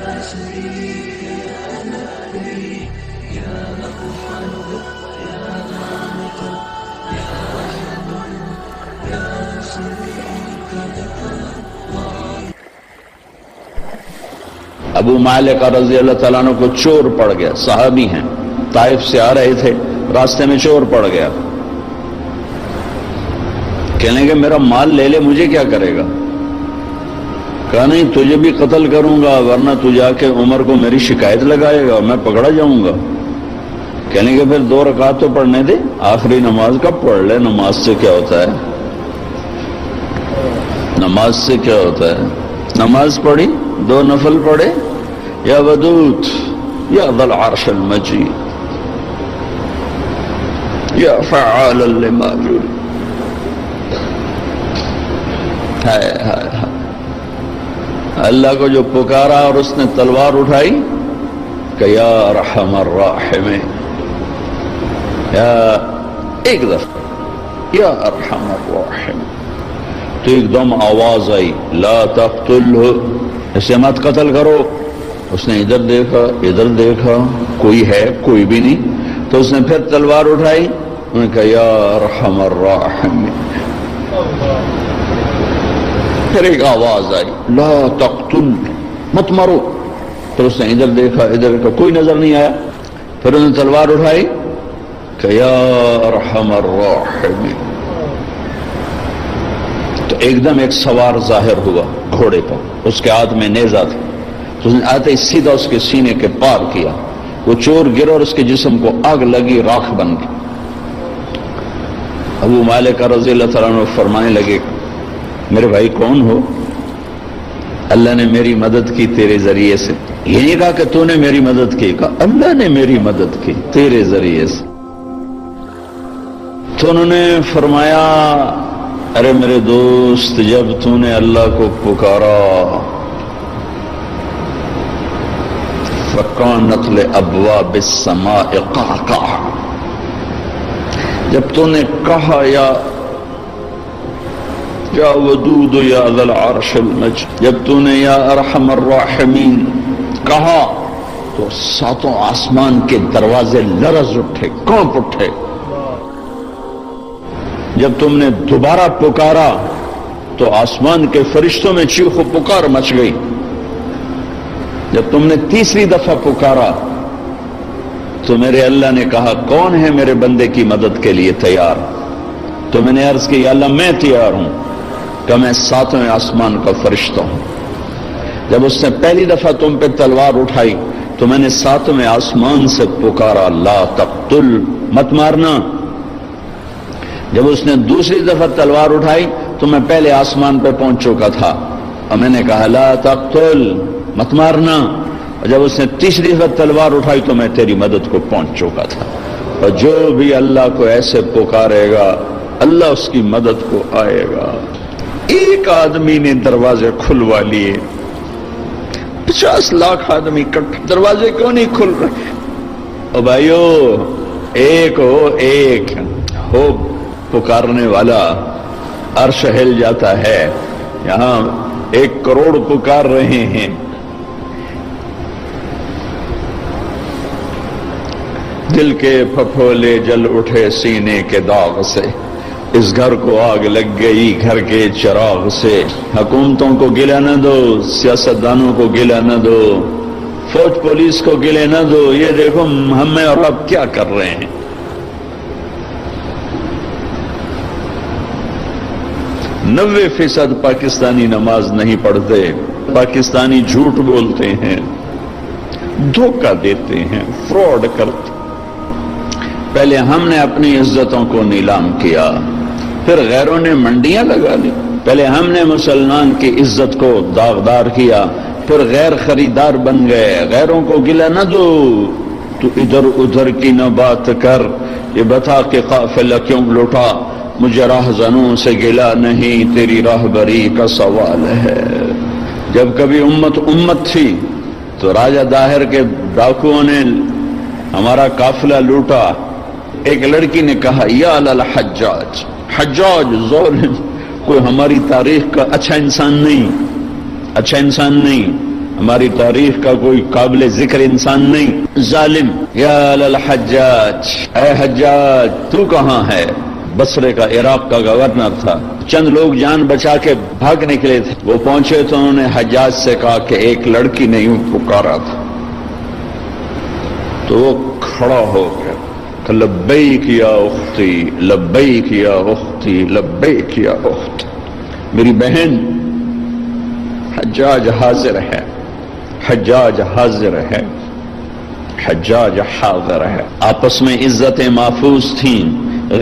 ابو مالک رضی اللہ تعالیٰ عنہ کو چور پڑ گیا، صحابی ہیں، طائف سے آ رہے تھے، راستے میں چور پڑ گیا، کہنے کہ میرا مال لے لے، مجھے کیا کرے گا؟ کہا نہیں، تجھے بھی قتل کروں گا، ورنہ تو جا کے عمر کو میری شکایت لگائے گا، میں پکڑا جاؤں گا۔ کہنے کہ پھر 2 رکعت تو پڑھنے دے، آخری نماز کب پڑھ لے، نماز سے کیا ہوتا ہے، نماز سے کیا ہوتا ہے؟ نماز پڑھی، 2 نفل پڑھے، یا ودود یا ذا العرش المجید یا فعال لما یرید۔ ہائے ہائے ہائے، اللہ کو جو پکارا اور اس نے تلوار اٹھائی کہ یا ارحم الراحمین، یا ایک دفعہ یا ارحم الراحمین، تو ایک دم آواز آئی لا تقتلہ، اسے مت قتل کرو۔ اس نے ادھر دیکھا ادھر دیکھا، کوئی ہے کوئی بھی نہیں، تو اس نے پھر تلوار اٹھائی، انہوں نے کہا یا ارحم الراحمین، پھر ایک آواز آئی لا تقتل، مت مارو، پھر اس نے ادھر دیکھا ادھر دیکھا، کوئی نظر نہیں آیا، پھر انہوں نے تلوار اٹھائی کہ یا ارحم الراحمین، تو ایک دم ایک سوار ظاہر ہوا گھوڑے پر، اس کے ہاتھ میں نیزہ تھا، تو اس نے آتے ہی سیدھا اس کے سینے کے پار کیا، وہ چور گر اور اس کے جسم کو آگ لگی، راکھ بن گئی۔ ابو مالک رضی اللہ تعالیٰ عنہ فرمانے لگے میرے بھائی کون ہو؟ اللہ نے میری مدد کی تیرے ذریعے سے۔ یہ نہیں کہا کہ تو نے میری مدد کی، کہا اللہ نے میری مدد کی تیرے ذریعے سے۔ تو انہوں نے فرمایا ارے میرے دوست، جب تو نے اللہ کو پکارا فَكَانَتْ لِأَبْوَابِ السَّمَاءِ قَعْقَعًا، جب تو نے کہا یا ودود یا ذا العرش المجید، جب تو نے یا ارحم الراحمین کہا تو 7 آسمان کے دروازے لرز اٹھے، کانپ اٹھے۔ جب تم نے دوبارہ پکارا تو آسمان کے فرشتوں میں چیخ و پکار مچ گئی۔ جب تم نے تیسری دفعہ پکارا تو میرے اللہ نے کہا کون ہے میرے بندے کی مدد کے لیے تیار؟ تو میں نے عرض کی یا اللہ میں تیار ہوں، کہ میں 7ویں آسمان کا فرشتہ ہوں۔ جب اس نے پہلی دفعہ تم پہ تلوار اٹھائی تو میں نے 7ویں آسمان سے پکارا لا تقتل، مت مارنا۔ جب اس نے دوسری دفعہ تلوار اٹھائی تو میں پہلے آسمان پہ پہنچ چکا تھا اور میں نے کہا لا تقتل، مت مارنا۔ اور جب اس نے تیسری دفعہ تلوار اٹھائی تو میں تیری مدد کو پہنچ چکا تھا۔ اور جو بھی اللہ کو ایسے پکارے گا اللہ اس کی مدد کو آئے گا۔ ایک آدمی نے دروازے کھلوا لیے، 50 لاکھ آدمی دروازے کیوں نہیں کھل رہے؟ او بھائیو، ایک ہو پکارنے والا، عرش ہل جاتا ہے۔ یہاں 1 کروڑ پکار رہے ہیں، دل کے پھپھولے جل اٹھے سینے کے داغ سے، اس گھر کو آگ لگ گئی گھر کے چراغ سے۔ حکومتوں کو گلہ نہ دو، سیاستدانوں کو گلہ نہ دو، فوج پولیس کو گلہ نہ دو، یہ دیکھو ہم اور اب کیا کر رہے ہیں۔ 90% پاکستانی نماز نہیں پڑھتے، پاکستانی جھوٹ بولتے ہیں، دھوکہ دیتے ہیں، فراڈ کرتے۔ پہلے ہم نے اپنی عزتوں کو نیلام کیا، پھر غیروں نے منڈیاں لگا لی۔ پہلے ہم نے مسلمان کی عزت کو داغدار کیا، پھر غیر خریدار بن گئے۔ غیروں کو گلہ نہ دو، تو ادھر ادھر کی نہ بات کر، یہ بتا کہ قافلہ کیوں لوٹا، مجھے راہزنوں سے گلہ نہیں، تیری راہبری کا سوال ہے۔ جب کبھی امت تھی تو راجہ داہر کے ڈاکوؤں نے ہمارا قافلہ لوٹا۔ ایک لڑکی نے کہا یا للحجاج، حجاج ظالم، کوئی ہماری تاریخ کا اچھا انسان نہیں۔ ہماری تاریخ کا کوئی قابل ذکر انسان نہیں۔ ظالم، یا للحجاج، اے حجاج تو کہاں ہے؟ بصرے کا، عراق کا گورنر تھا، چند لوگ جان بچا کے بھاگ نکلے تھے، وہ پہنچے تو انہوں نے حجاج سے کہا کہ ایک لڑکی نے یوں پکارا تھا، تو وہ کھڑا ہو گیا کہ لبیک یا اختی، لبیک یا اختی، لبیک یا اختی، میری بہن حجاج حاضر ہے، حجاج حاضر ہے، حجاج حاضر ہے۔ آپس میں عزتیں محفوظ تھیں،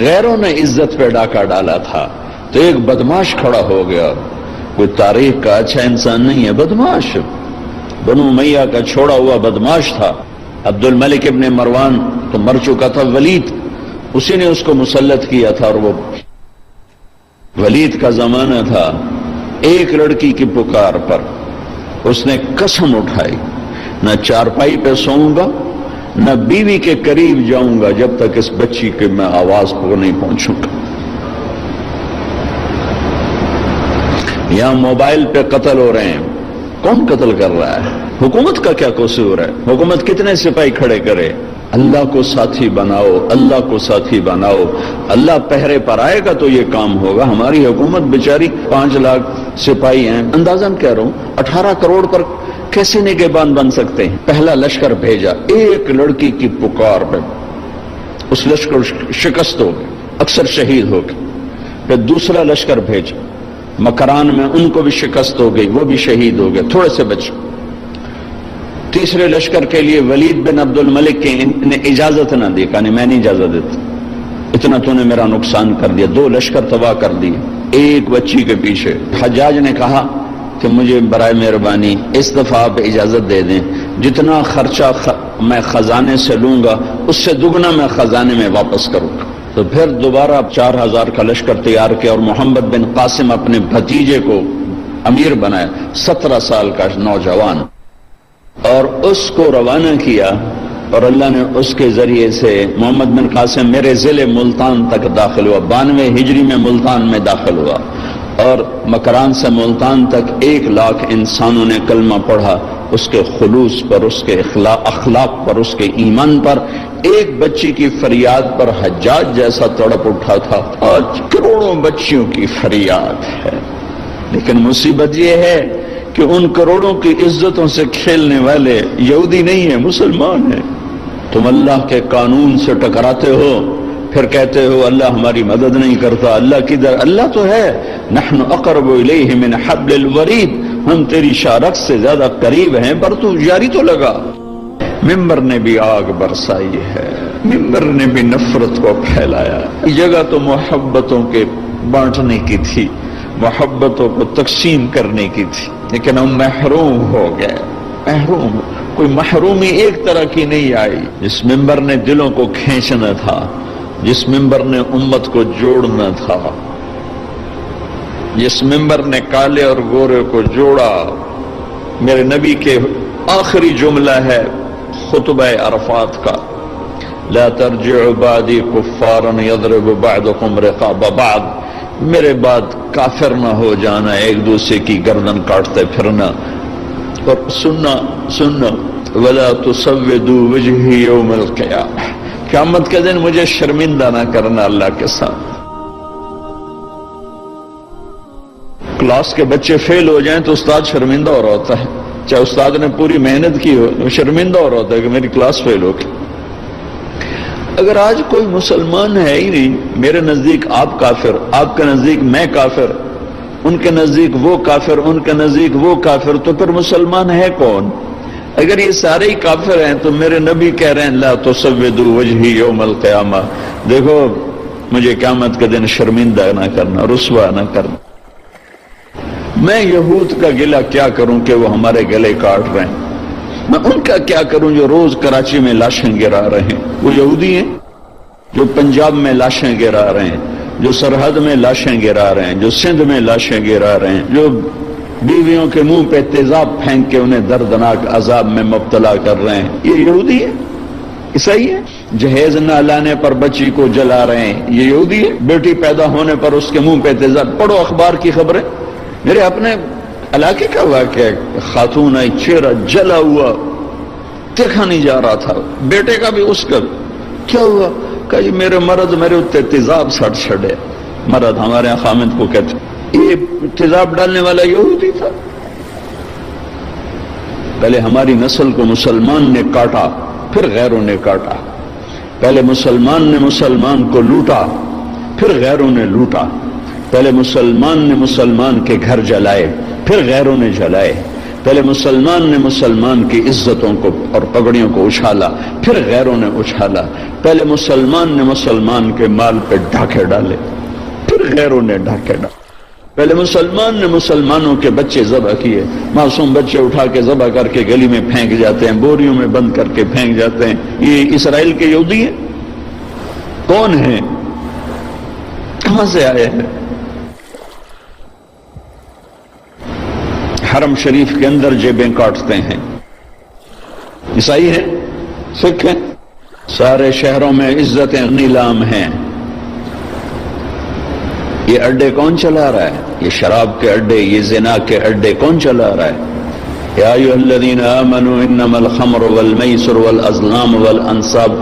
غیروں نے عزت پہ ڈاکہ ڈالا تھا، تو ایک بدماش کھڑا ہو گیا، کوئی تاریخ کا اچھا انسان نہیں ہے، بدماش، بنو امیہ کا چھوڑا ہوا بدماش تھا۔ عبد الملک ابن مروان تو مر چکا تھا، ولید اسی نے اس کو مسلط کیا تھا، اور وہ ولید کا زمانہ تھا۔ ایک لڑکی کی پکار پر اس نے قسم اٹھائی، نہ چارپائی پہ سوؤں گا، نہ بیوی کے قریب جاؤں گا جب تک اس بچی کے میں آواز کو نہیں پہنچوں گا۔ یہاں موبائل پہ قتل ہو رہے ہیں، کون قتل کر رہا ہے؟ حکومت کا کیا قصور ہے؟ حکومت کتنے سپاہی کھڑے کرے؟ اللہ کو ساتھی بناؤ، اللہ کو ساتھی بناؤ، اللہ پہرے پر آئے گا تو یہ کام ہوگا۔ ہماری حکومت بیچاری 5 لاکھ سپاہی ہیں، اندازاً کہہ رہا ہوں 18 کروڑ پر کیسے نگہبان بن سکتے ہیں؟ پہلا لشکر بھیجا، ایک لڑکی کی پکار پہ اس لشکر شکست ہو گئے، اکثر شہید ہو گئے۔ پھر دوسرا لشکر بھیجا، مکران میں ان کو بھی شکست ہو گئی، وہ بھی شہید ہو گئے، تھوڑے سے بچے۔ تیسرے لشکر کے لیے ولید بن عبد الملک کے نے اجازت نہ دی، کہا نہیں میں نہیں اجازت دیتا، اتنا تو نے میرا نقصان کر دیا، 2 لشکر تباہ کر دیے ایک بچی کے پیچھے۔ حجاج نے کہا کہ مجھے برائے مہربانی اس دفعہ آپ اجازت دے دیں، جتنا خرچہ میں خزانے سے لوں گا اس سے دگنا میں خزانے میں واپس کروں گا۔ تو پھر دوبارہ 4000 کا لشکر تیار کیا، اور محمد بن قاسم اپنے بھتیجے کو امیر بنایا، 17 سال کا نوجوان، اور اس کو روانہ کیا، اور اللہ نے اس کے ذریعے سے محمد بن قاسم میرے ضلع ملتان تک داخل ہوا، 92 ہجری میں ملتان میں داخل ہوا، اور مکران سے ملتان تک 1 لاکھ انسانوں نے کلمہ پڑھا، اس کے خلوص پر، اس کے اخلاق پر، اس کے ایمان پر۔ ایک بچی کی فریاد پر حجاج جیسا تڑپ اٹھا تھا، آج کروڑوں بچیوں کی فریاد ہے۔ لیکن مصیبت یہ ہے کہ ان کروڑوں کی عزتوں سے کھیلنے والے یہودی نہیں ہیں، مسلمان ہیں۔ تم اللہ کے قانون سے ٹکراتے ہو، پھر کہتے ہو اللہ ہماری مدد نہیں کرتا، اللہ کدھر؟ اللہ تو ہے، نحن اقرب الیہ من حبل الورید، ہم تیری شارک سے زیادہ قریب ہیں، پر تو جاری تو لگا۔ ممبر نے بھی آگ برسائی ہے، ممبر نے بھی نفرت کو پھیلایا۔ یہ جگہ تو محبتوں کے بانٹنے کی تھی، محبتوں کو تقسیم کرنے کی تھی، لیکن ہم محروم ہو گئے، محروم۔ کوئی محرومی ایک طرح کی نہیں آئی۔ جس ممبر نے دلوں کو کھینچنا تھا، جس ممبر نے امت کو جوڑنا تھا، جس ممبر نے کالے اور گورے کو جوڑا، میرے نبی کے آخری جملہ ہے خطبہ عرفات کا، لا ترجعوا بعدی کفارا یضرب بعضکم رقاب بعض، میرے بعد کافر نہ ہو جانا، ایک دوسرے کی گردن کاٹتے پھرنا، اور سننا ولا تسودوا وجہی یوم القیامہ، قیامت کے دن مجھے شرمندہ نہ کرنا اللہ کے ساتھ۔ کلاس کے بچے فیل ہو جائیں تو استاد شرمندہ ہو رہا ہوتا ہے، چاہے استاد نے پوری محنت کی ہو، وہ شرمندہ ہو رہا ہوتا ہے کہ میری کلاس فیل ہو گئی۔ اگر آج کوئی مسلمان ہے ہی نہیں، میرے نزدیک آپ کافر، آپ کے نزدیک میں کافر، ان کے نزدیک وہ کافر، ان کے نزدیک وہ کافر، تو پھر مسلمان ہے کون؟ اگر یہ سارے ہی کافر ہیں تو میرے نبی کہہ رہے ہیں لا تسودوا وجہی یوم القیامہ، دیکھو مجھے قیامت کے دن شرمندہ نہ کرنا، رسوا نہ کرنا۔ میں یہود کا گلہ کیا کروں کہ وہ ہمارے گلے کاٹ رہے ہیں، میں ان کا کیا کروں جو روز کراچی میں لاشیں گرا رہے ہیں؟ وہ یہودی ہیں جو پنجاب میں لاشیں گرا رہے ہیں، جو سرحد میں لاشیں گرا رہے ہیں، جو سندھ میں لاشیں گرا رہے ہیں، جو بیویوں کے منہ پہ تیزاب پھینک کے انہیں دردناک عذاب میں مبتلا کر رہے ہیں، یہ یہودی ہے؟ عیسائی ہے؟ جہیز نہ لانے پر بچی کو جلا رہے ہیں، یہ یہودی ہے؟ بیٹی پیدا ہونے پر اس کے منہ پہ تیزاب، پڑھو اخبار کی خبریں، میرے اپنے علاقے کا واقعہ ہے، خاتون آئی، چہرہ جلا ہوا، دیکھا نہیں جا رہا تھا، بیٹے کا بھی اس کا بھی۔ کیا ہوا؟ کہ جی میرے مرد میرے اتنے تیزاب سٹ چھڑے۔ مرد ہمارے یہاں خامد کو کہتے ہیں، یہ تیزاب ڈالنے والا یہودی تھا۔ پہلے ہماری نسل کو مسلمان نے کاٹا، پھر غیروں نے کاٹا۔ پہلے مسلمان نے مسلمان کو لوٹا، پھر غیروں نے لوٹا۔ پہلے مسلمان نے مسلمان کے گھر جلائے، پھر غیروں نے جلائے۔ پہلے مسلمان نے مسلمان کی عزتوں کو اور پگڑیوں کو اچھالا، پھر غیروں نے اچھالا۔ پہلے مسلمان نے مسلمان کے مال پہ ڈاکے ڈالے، پھر غیروں نے ڈاکے ڈالے۔ پہلے مسلمان نے مسلمانوں کے بچے ذبح کیے، معصوم بچے اٹھا کے ذبح کر کے گلی میں پھینک جاتے ہیں، بوریوں میں بند کر کے پھینک جاتے ہیں۔ یہ اسرائیل کے یہودی ہیں؟ کون ہیں؟ کہاں سے آئے ہیں؟ حرم شریف کے اندر جیبیں کاٹتے ہیں، عیسائی ہیں، سکھ ہیں، سارے شہروں میں عزتیں نیلام ہیں۔ یہ اڈے کون چلا رہا ہے؟ یہ شراب کے اڈے، یہ زنا کے اڈے کون چلا رہا ہے؟ یا ایھا الذین آمنوا انما الخمر والمیسر والازلام والانصاب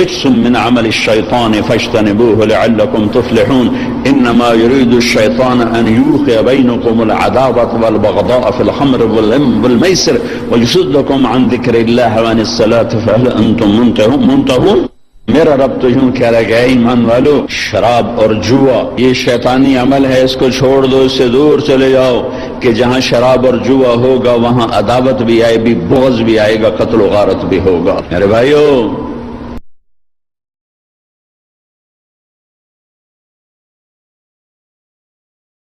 رجس من عمل الشیطان فاجتنبوه لعلکم تفلحون انما يريد الشیطان ان یوقع بینکم العداوة والبغضاء في الخمر والمیسر ویصدکم عن ذکر اللہ وعن الصلاة فهل انتم منتهون۔ میرا رب تو یوں کہہ رہا ہے کہ اے ایمان والو، شراب اور جوا یہ شیطانی عمل ہے، اس کو چھوڑ دو، اس سے دور چلے جاؤ، کہ جہاں شراب اور جوا ہوگا وہاں عداوت بھی آئے گی، بغض بھی آئے گا، قتل و غارت بھی ہوگا۔ میرے بھائیو،